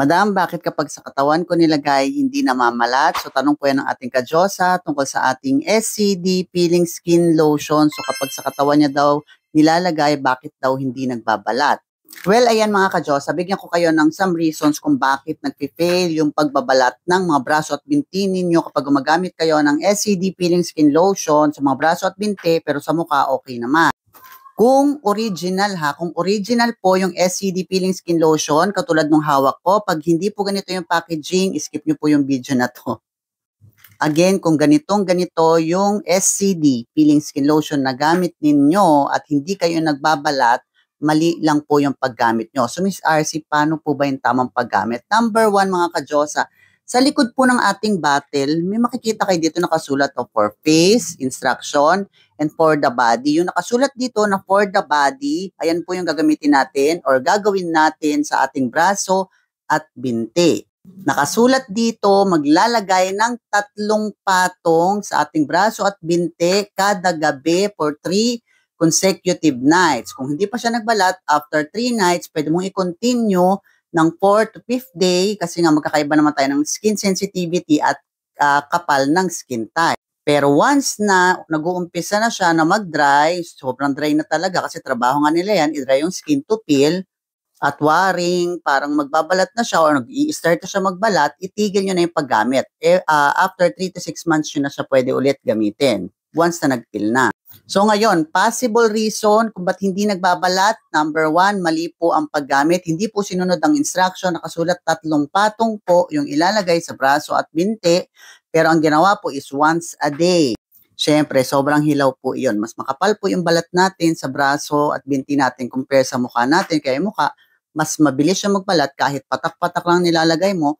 Madam, bakit kapag sa katawan ko nilagay hindi namamalat? So tanong po yan ng ating kadyosa tungkol sa ating SCD Peeling Skin Lotion. So kapag sa katawan niya daw nilalagay, bakit daw hindi nagbabalat? Well, ayan mga kadyosa, bigyan ko kayo ng some reasons kung bakit nagpi-fail yung pagbabalat ng mga braso at binti ninyo kapag gumagamit kayo ng SCD Peeling Skin Lotion sa mga braso at binti pero sa mukha okay naman. Kung original po yung SCD Peeling Skin Lotion, katulad nung hawak ko, pag hindi po ganito yung packaging, skip nyo po yung video na to. Again, kung ganito yung SCD Peeling Skin Lotion na gamit ninyo at hindi kayo nagbabalat, mali lang po yung paggamit nyo. So Miss RC, paano po ba yung tamang paggamit? Number 1 mga kadyosa, sa likod po ng ating bottle, may makikita kayo dito nakasulat for face, instruction, and for the body. Yung nakasulat dito na for the body, ayan po yung gagamitin natin or gagawin natin sa ating braso at binti. Nakasulat dito, maglalagay ng 3 patong sa ating braso at binti kada gabi for 3 consecutive nights. Kung hindi pa siya nagbalat, after 3 nights, pwede mong i-continue ng 4th to 5th day kasi nga magkakaiba naman tayo ng skin sensitivity at kapal ng skin type. Pero once na nag-uumpisa na siya na mag-dry, sobrang dry na talaga kasi trabaho nga nila yan, i-dry yung skin to peel at waring, parang magbabalat na siya or nag-i-start na siya magbalat, itigil nyo na yung paggamit. After 3 to 6 months nyo na siya pwede ulit gamitin once na nag-peel na. So ngayon, possible reason kung ba't hindi nagbabalat. Number 1, mali po ang paggamit. Hindi po sinunod ang instruction. Nakasulat 3 patong po yung ilalagay sa braso at binti. Pero ang ginawa po is once a day. Siyempre, sobrang hilaw po yun. Mas makapal po yung balat natin sa braso at binti natin compare sa mukha natin. Kaya yung mukha, mas mabilis siya magbalat kahit patak-patak lang nilalagay mo.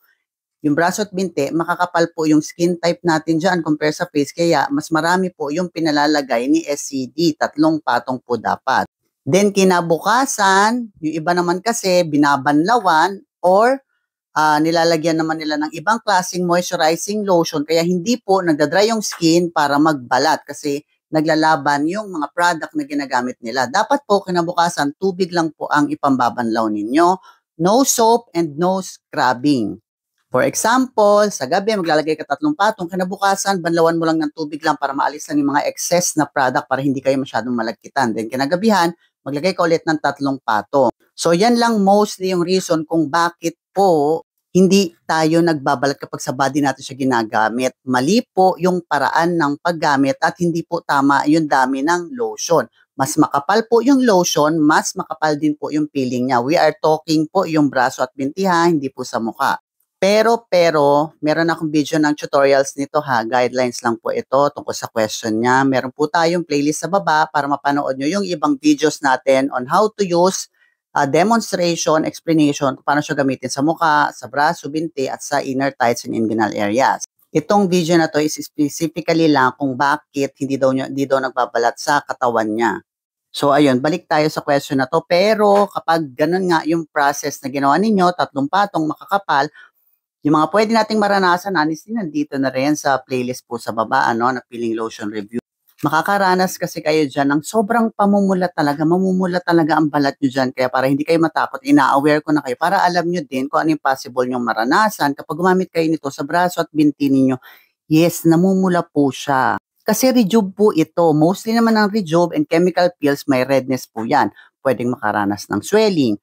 Yung braso at binti, makakapal po yung skin type natin dyan compare sa face. Kaya mas marami po yung pinalalagay ni SCD. 3 patong po dapat. Then kinabukasan, yung iba naman kasi binabanlawan or nilalagyan naman nila ng ibang klaseng moisturizing lotion. Kaya hindi po nagdadry yung skin para magbalat kasi naglalaban yung mga product na ginagamit nila. Dapat po kinabukasan, tubig lang po ang ipambabanlaw ninyo. No soap and no scrubbing. For example, sa gabi, maglalagay ka 3 patong, kinabukasan, banlawan mo lang ng tubig lang para maalis lang yung mga excess na product para hindi kayo masyadong malagkitan. Then kinagabihan, maglagay ka ulit ng 3 patong. So yan lang mostly yung reason kung bakit po hindi tayo nagbabalat kapag sa body natin siya ginagamit. Mali po yung paraan ng paggamit at hindi po tama yung dami ng lotion. Mas makapal po yung lotion, mas makapal din po yung peeling niya. We are talking po yung braso at binti ha, hindi po sa mukha. Pero, meron akong video ng tutorials nito ha. Guidelines lang po ito tungkol sa question niya. Meron po tayong playlist sa baba para mapanood nyo yung ibang videos natin on how to use demonstration, explanation kung paano siya gamitin sa mukha, sa braso, binti, at sa inner thighs and inguinal areas. Itong video na to is specifically lang kung bakit hindi daw nagbabalat sa katawan niya. So ayun, balik tayo sa question na to. Pero kapag ganun nga yung process na ginawa ninyo, 3 patong makakapal, yung mga pwede nating maranasan, honestly, nandito na rin sa playlist po sa baba, na peeling lotion review. Makakaranas kasi kayo dyan ng sobrang mamumulat talaga ang balat nyo dyan. Kaya para hindi kayo matakot, ina-aware ko na kayo para alam nyo din kung ano yung possible nyong maranasan. Kapag gumamit kayo nito sa braso at binti ninyo, yes, namumula po siya. Kasi rejuve po ito. Mostly naman ang rejuve and chemical peels, may redness po yan. Pwedeng makaranas ng swelling,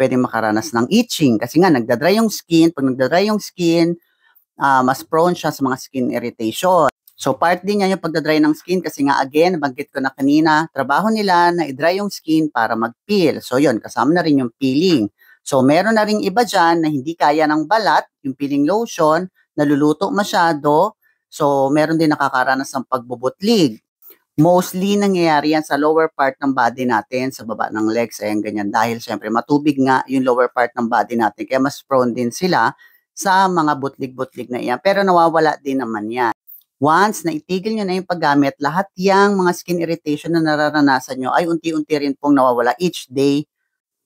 pwedeng makaranas ng itching kasi nga nagdadry yung skin. Pag nagdadry yung skin, mas prone siya sa mga skin irritation. So part din niya yung pagdadry ng skin kasi nga again, banggit ko na kanina, trabaho nila na i-dry yung skin para mag-peel. So yun, kasama na rin yung peeling. So meron na rin iba dyan na hindi kaya ng balat, yung peeling lotion, naluluto masyado. So meron din nakakaranas ng pagbubutlig. Mostly nangyayari yan sa lower part ng body natin, sa baba ng legs, ayan ganyan. Dahil syempre matubig nga yung lower part ng body natin, kaya mas prone din sila sa mga butlig-butlig na iyan. Pero nawawala din naman yan. Once na itigil nyo na yung paggamit, lahat yung mga skin irritation na nararanasan nyo ay unti-unti rin pong nawawala each day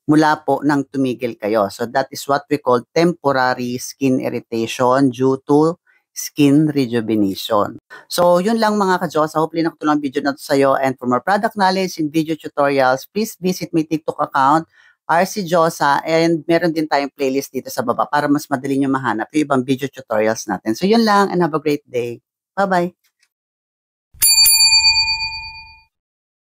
mula po nang tumigil kayo. So that is what we call temporary skin irritation due to skin rejuvenation. So, yun lang mga ka-Diyos. Hopefully nakatulong ang video na to sa'yo. And for more product knowledge and video tutorials, please visit my TikTok account RC Josa, and meron din tayong playlist dito sa baba para mas madali nyo mahanap yung ibang video tutorials natin. So yun lang, and have a great day. Bye-bye!